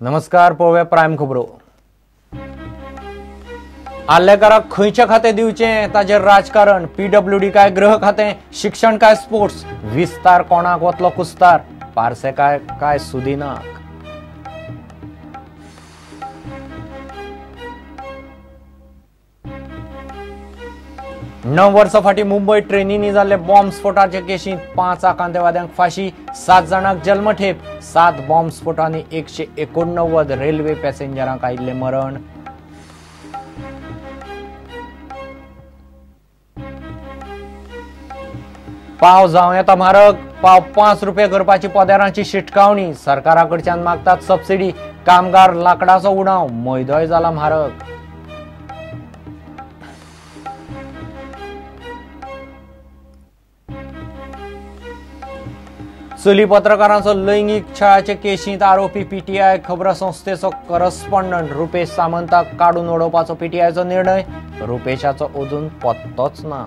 नमस्कार, पळोवया प्रायम खबरो। आल्लेकाराक खंयचे खाते दिवचे ताजेर राजकारण, पीडब्ल्यूडी काय गृह खाते, शिक्षण काय स्पोर्ट्स, विस्तार कोणाक वतलो कुस्तार, पारसे काय सुदीनाक। णव वर्सां फाटीं मुंबय ट्रेनींनी जाल्ले बॉम्ब स्फोटाचे केशींत 5 आकांतवाद्यांक फाशी, 7 जाणांक जल्मठेप, 7 बॉम्ब स्फोटांनी 189 रेल्वे पॅसेंजरांक आयिल्ले मरण। पाव जावं येता म्हारग, पाव 5 रुपये करपाची पदारांची शिटकावणी, सरकाराकडच्यान मागतात सबसिडी, कामगार लाकडाचो उणाव, मैदोय जाला म्हारग। चली पत्रकारांचो लैंगीक छळाचे केशींत आरोपी पीटीआय खबर संस्थेचो करस्पॉन्डंट रुपेश सामंताक काडून उडोवपाचो पीटीआयचो निर्णय, रुपेशाचो अजून पत्तोच ना।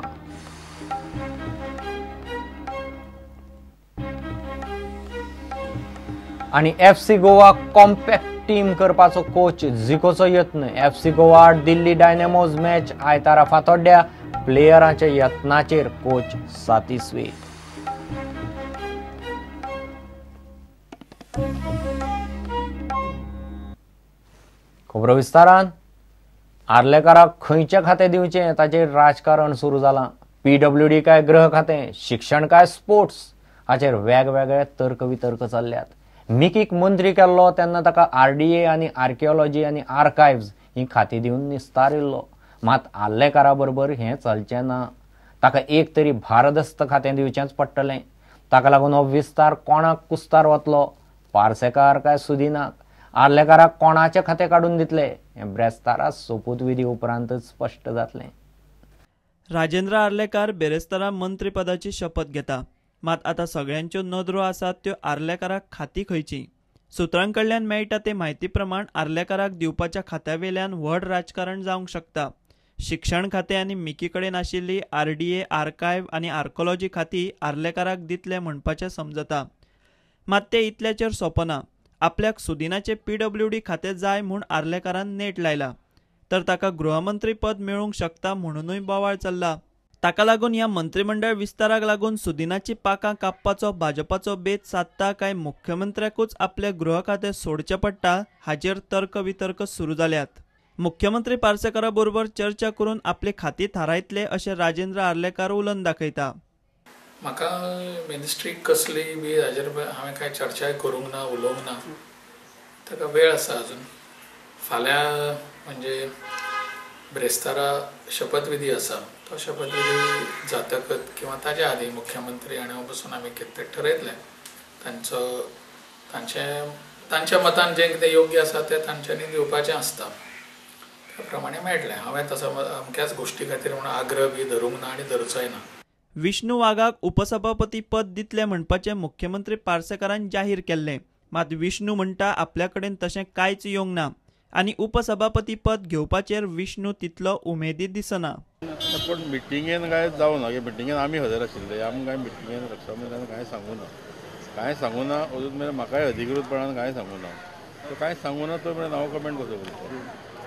आणि एफसी गोवा कॉम्पॅक्ट टीम करपाचो कोच झिकोचो यत्न, एफसी गोवा दिल्ली डायनेमोज मॅच आयतारा फातोड्ड्या, प्लेयरांच्या यत्नाचेर कोच सातिस्वी। खबरो विस्तारान। आर्लेकाराक खंयचे खाते दिवचे ताचेर राजकारण सुरू जालां। पीडब्ल्यूडी काय गृह खाते, शिक्षण काय स्पोर्ट्स हाचेर वेगवेगळे तर्क वितर्क चल्ल्यात। मिकीक मंत्री केल्लो तेन्ना ताका आरडीए आनी आर्किओलॉजी आनी आर्कायव्ज ही खातीं दिवन निस्तारिल्लो, मात आर्लेकारा बरोबर हें चलचें ना। ताका एक तरी भारदस्त खातें दिवचेंच पडटलें। ताका लागून हो विस्तार कोणाक कुस्तार वतलो, पार्सेकार काय सुदीनाक, आर्लेकाराक कोणाचे खाते काडून दितले हें ब्रेस्तारा सोपूतविधी उपरांतच स्पश्ट जातलें। राजेंद्र आर्लेकार बेरेस्तारा मंत्रीपदाची शपथ घेता, मात आता सगळ्यांच्यो नदरो आसात त्यो आर्लेकाराक खाती खंयची। सुत्रांकडल्यान मेळटा ते म्हायती प्रमाण आर्लेकाराक दिवपाच्या खात्यावेल्यान व्हड राजकारण जावंक शकता। शिक्षण खातें आनी मिकी कडेन आशिल्ली आरडीए, आर्कायव आनी आर्कोलॉजी खातीं आर्लेकाराक दितले म्हणपाचें समजता, मात ते इतल्याचेर सोंपना। आपल्याक सुदीनाचे पीडब्ल्यूडी खातें जाय म्हूण आर्लेकारान नेट लायला, तर ताका गृहमंत्री पद मेळूंक शकता म्हणूनय बोवाळ चल्ला। ताका लागून ह्या मंत्रिमंडळ विस्ताराक लागून सुदीनाची पाकां कापपाचो भाजपाचो बेत सादता काय मुख्यमंत्र्याकूच आपले गृह खातें सोडचें पडटा हाचेर तर्क वितर्क सुरू जाल्यात। मुख्यमंत्री पार्सेकारा बरोबर चर्चा करून आपली खातीं थारायतले अशें राजेंद्र आर्लेकार उलोवन दाखयता। म्हाका मिनिस्ट्री कसली बी हाजेर हांवें कांय चर्चाय करूंक ना, उलोवंक ना। ताका वेळ आसा अजून। फाल्यां म्हणजे ब्रेस्तारा शपथविधी आसा, तो शपथविधी जातकच किंवा ताच्या आदी मुख्यमंत्री आनी हांव बसून आमी कितें तें ठरयतलें। तांच्या मतान जें कितें योग्य आसा तें तांच्यांनी दिवपाचें आसता, त्या प्रमाणे मेळटलें। हांवें तसो अमक्याच गोश्टी खातीर म्हणून आग्रह बी धरूंक ना आनी धरचोय ना। विष्णू वाघाक उपसभापती पद दितले म्हणपाचें मुख्यमंत्री पार्सेकारान जाहीर केल्लें, मात विष्णू म्हणटा आपल्या कडेन तशें कांयच येवंक ना आनी उपसभापती पद घेवपाचेर विष्णू तितलो उमेदी दिसना। पण मिटिंगेन काय जावं ना, मिटिंगेन आमी हजर आशिल्ले, आमकां काय मिटिंगेन रक्षामंत्र्यान कांय सांगूं ना अजून मेरेन म्हाकाय अधिकृतपणान कांय सांगूं ना। तो कांय सांगूं ना तो मेरेन हांव कमेंट कसो करतलो।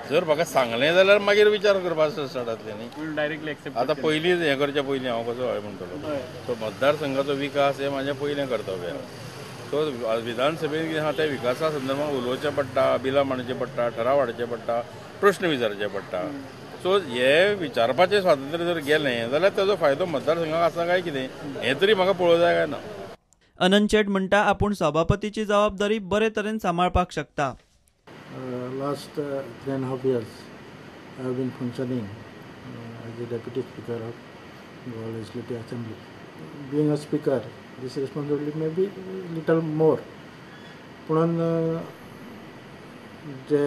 जर म्हाका सांगलें जाल्यार मागीर विचार करपाचो स्टार्ट जातलें न्ही। डायरेक्टली एक्सेप्ट आतां पयलींच हें करच्या पयलीं हांव कसो हय म्हणटलो। तो मतदारसंघाचो विकास हें म्हाजें पयलें कर्तव्य। तो विधानसभेन कितें आहा त्या विकासा संदर्भात उलोवचें पडटा, बिलां मांडचें पडटा, ठराव हाडचे पडटा, प्रश्न विचारचे पडटा। सो हे विचारपाचें स्वातंत्र्य जर गेलें जाल्यार ताजो फायदो मतदारसंघाक आसा काय कितें हें तरी म्हाका पळोवंक जाय काय ना। अनंत शेट म्हणटा आपूण सभापतीची जबाबदारी बरे तरेन सांबाळपाक शकता। Last 3.5 years I have been functioning as the Deputy Speaker of Goa Legislative Assembly. Being a Speaker, this responsibility may be little more. Punan the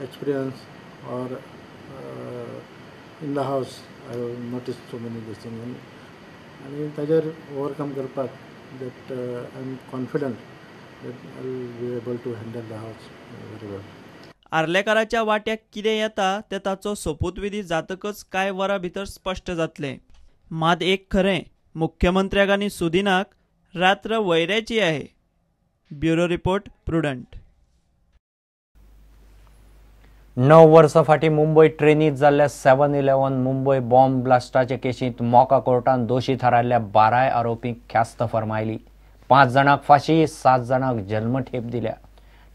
experience or in the House I have noticed so many things and tajer overcome karpak that I am confident that I will be able to handle the House very well. आर्लेकाराच्या वाट्याक कितें येता तें ताचो सोपूतविधी जातकच कांय वरां भितर स्पश्ट जातलें। मात एक खरें, मुख्यमंत्र्याक आनी सुदीनाक रात्र वैऱ्याची आहे। Bureau report, prudent. 9 वर्सां फाटीं मुंबय ट्रेनींत जाल्ल्या 7-11 मुंबय बॉम्ब ब्लास्टाचे केशींत मोका कोर्टान दोशी थारायल्ल्या 12 आरोपींक ख्यास्त फर्मायली. 5 जाणांक फाशी, 7 जाणांक जल्मठेप दिल्या.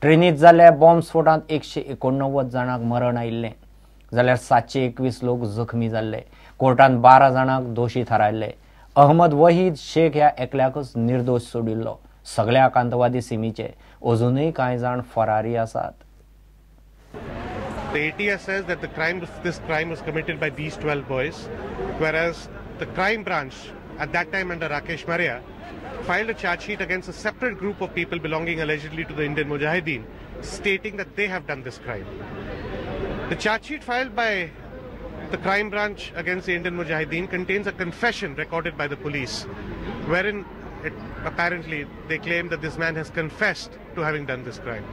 ट्रेनींत जाल्ल्या बॉम्ब स्फोटांत 189 जाणांक मरण आयिल्लें जाल्यार 721 लोक जखमी जाल्ले. कोर्टान 12 जाणांक दोशी थारायल्ले. अहमद वहीद शेख ह्या एकल्याकच निर्दोष सोडिल्लो. सगळ्या आतंकवादी सिमीचे अजूनय कांय जाण फरारी आसात. The ATS says that this crime was committed by these 12 boys, whereas the crime branch at that time under Rakesh Maria filed a charge sheet against a separate group of people belonging allegedly to the Indian Mujahideen, stating that they have done this crime. The charge sheet filed by the crime branch against the Indian Mujahideen contains a confession recorded by the police, wherein apparently they claim that this man has confessed to having done this crime.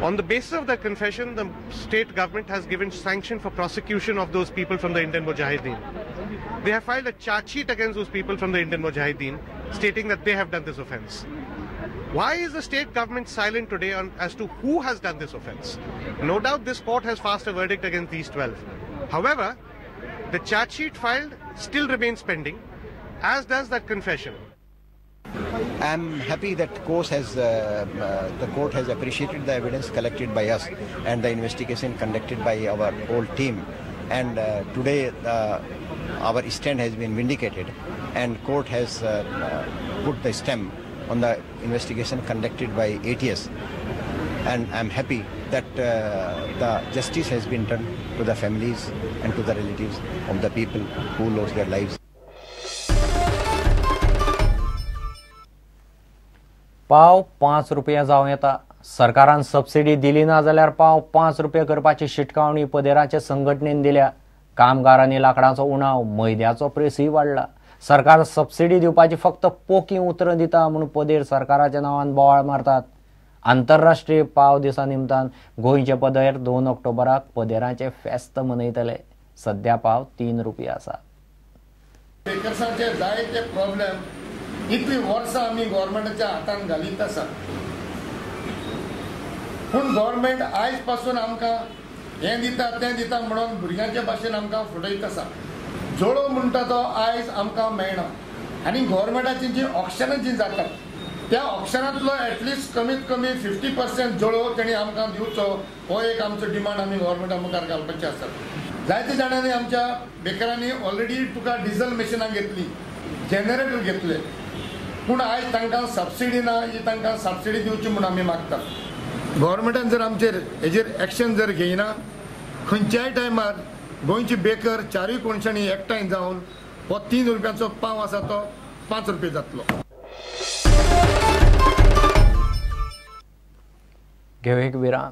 On the basis of that confession, the state government has given sanction for prosecution of those people from the Indian Mujahideen. They have filed a charge sheet against those people from the Indian Mujahideen, stating that they have done this offence. Why is the state government silent today as to who has done this offence? No doubt this court has passed a verdict against these 12. However, the charge sheet filed still remains pending, as does that confession. I'm happy that the court has appreciated the evidence collected by us and the investigation conducted by our whole team, and today our stand has been vindicated and court has put the stamp on the investigation conducted by ATS, and I'm happy that the justice has been done to the families and to the relatives of the people who lost their lives. पाव 5 रुपया जावं येता. सरकारान subsidy दिली ना जाल्यार पाव 5 रुपया करपाची शिटकावणी पदेराचे संघटनेन दिल्या. कामगारांनी लाकडाचो उणाव, मैद्याचो प्रेसय वाडला. सरकार सबसिडी दिवपाची फक्त पोकी उतरां दिता म्हणून पदेर सरकाराच्या नांवान बोवाळ मारतात. आंतरराष्ट्रीय पाव दिसा निमतान गोंयचे पदेर 2 ऑक्टोबराक पदेराचे फेस्त मनयतले. सध्या पाव 3 रुपया आसा. बेकर्सांचे जायते प्रॉब्लेम इतली वर्सां आमी गव्हर्मेंटाच्या हातान घालीत आसा, पूण गव्हर्मेंट आयज पासून आमकां हें दिता तें दिता म्हणून भुरग्यांच्या भाशेन आमकां फुटयत आसा. जोडो म्हणटा तो आयज आमकां मेळना, आनी गव्हर्मेंटाची जी ऑक्शनां जी जातात त्या ऑक्शनांतलो एटलिस्ट कमीत कमी 50% जोडो तेणी आमकां दिवचो, हो एक आमचो डिमांड आमी गव्हर्मेंटा मुखार घालपाचे आसात. जायते जाणांनी आमच्या बेकारांनी ऑलरेडी तुका डिझल मशिनां घेतली, जनरेटर घेतले, पूण आयज तांकां सबसिडी ना, ही तांकां सबसिडी दिवची म्हणून आमी मागतात. गव्हर्मेंटान जर आमचेर हेजेर एक्शन जर घेयना, खंयच्याय टायमार गोंयची बेकर 4 कोणशांनी एकठांय जावन हो 3 रुपयाचो पाव आसा तो 5 रुपया जातलो. घेऊ एक विराम.